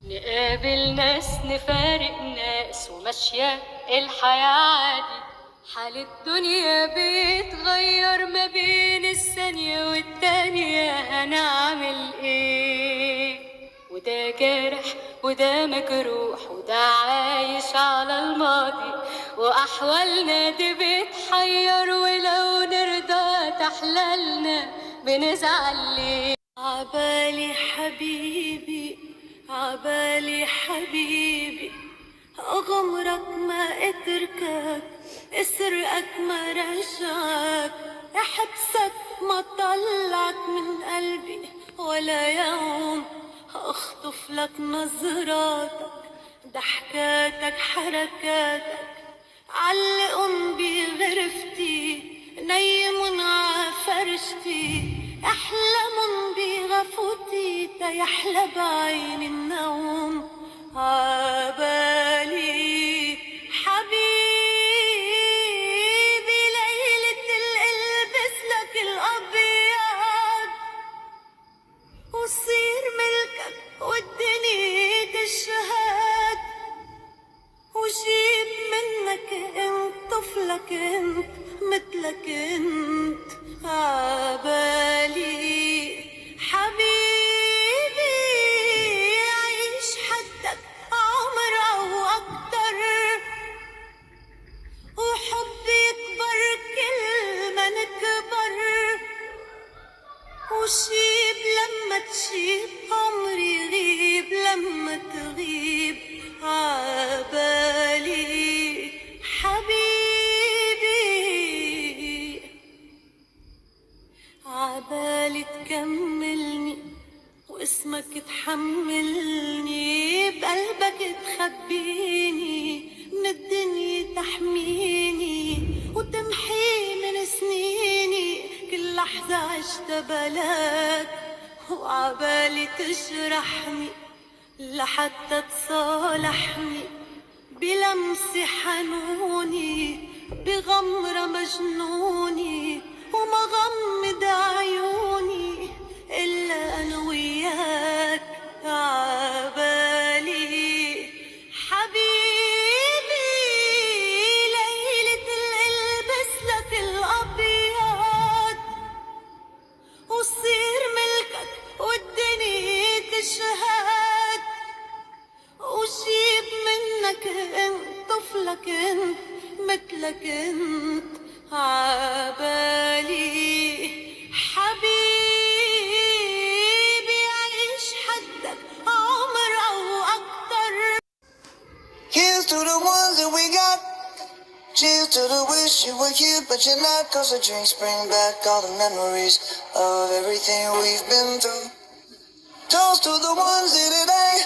نقابل ناس نفارق ناس وماشية الحياة عادي. حال الدنيا بيتغير ما بين الثانية والتانية، هنعمل ايه؟ وده جارح وده مجروح وده عايش على الماضي، وأحوالنا دي بتحير، ولو نرضى تحلالنا بنزعل ليه؟ عبالي حبيبي، عبالي حبيبي، أغمرك ما أتركك، أسرقك ما رجعك، أحبسك ما طلعك من قلبي ولا يوم، أخطف لك نظراتك، ضحكاتك، حركاتك، علقن بغرفتي، نيمن عفرشتي، احلمن بغفوتي تيحلى بعين النوم. عبالي حبيبي ليلة القلبس لك الأبيض، وصير ملكك والدنيا تشهد، وجيب منك انت طفلك انت مثلك انت. عبالي حبيبي عيش حدك عمر او اكتر، وحبي يكبر كل ما نكبر، وشيب لما تشيب عمري يغيب لما تغيب. عبالي حبيبي، عبالي تكملني واسمك تحملني، بقلبك تخبيني من الدنيا تحميني، وتمحي من سنيني كل لحظة عشت بلاك، وعبالي تجرحني لحتى تصالحني بلمسة حنوني، بغمرة مجنوني، وما غمض عيوني إلا أنا وياك. عبالي حبيبي ليلة القلبس لك الأبيض، وصير ملكك والدنيا تشهد، وجيب منك انت طفلك انت مثلك انت. عبالي حبيبي عيش حدك عمر او اكتر. Here's to the ones that we got. Cheers to the wish you were here but you're not, 'cause the drinks bring back all the memories of everything we've been through. Toast to the ones here today.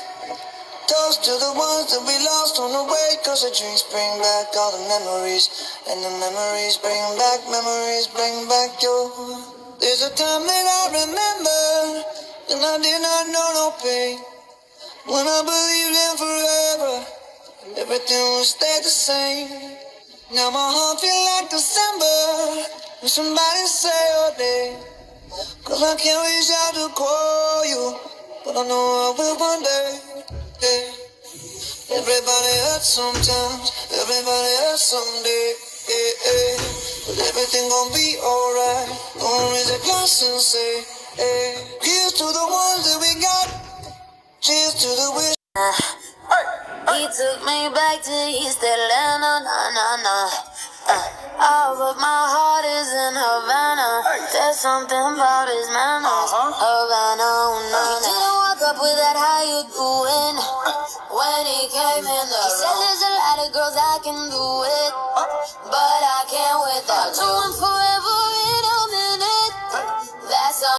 Toast to the ones that we lost on the way, 'cause the drinks bring back all the memories, and the memories bring back your. There's a time that I remember, and I did not know no pain, when I believed in forever, and everything would stay the same. Now my heart feel like December, when somebody say your name, 'cause I can't reach out to call you, but I know I will one day. Yeah. Everybody hurts sometimes, everybody hurts someday. Yeah, yeah. But everything gon' be alright. Gonna raise a glass and say, hey. Here's to the ones that we got. Cheers to the wish. He took me back to East Atlanta, nah, nah, nah. All of my heart is in Havana. There's something about his manners. Havana, oh, no, no. He didn't walk up with that, how you doing? When he came in, he said there's a lot of girls I can do it.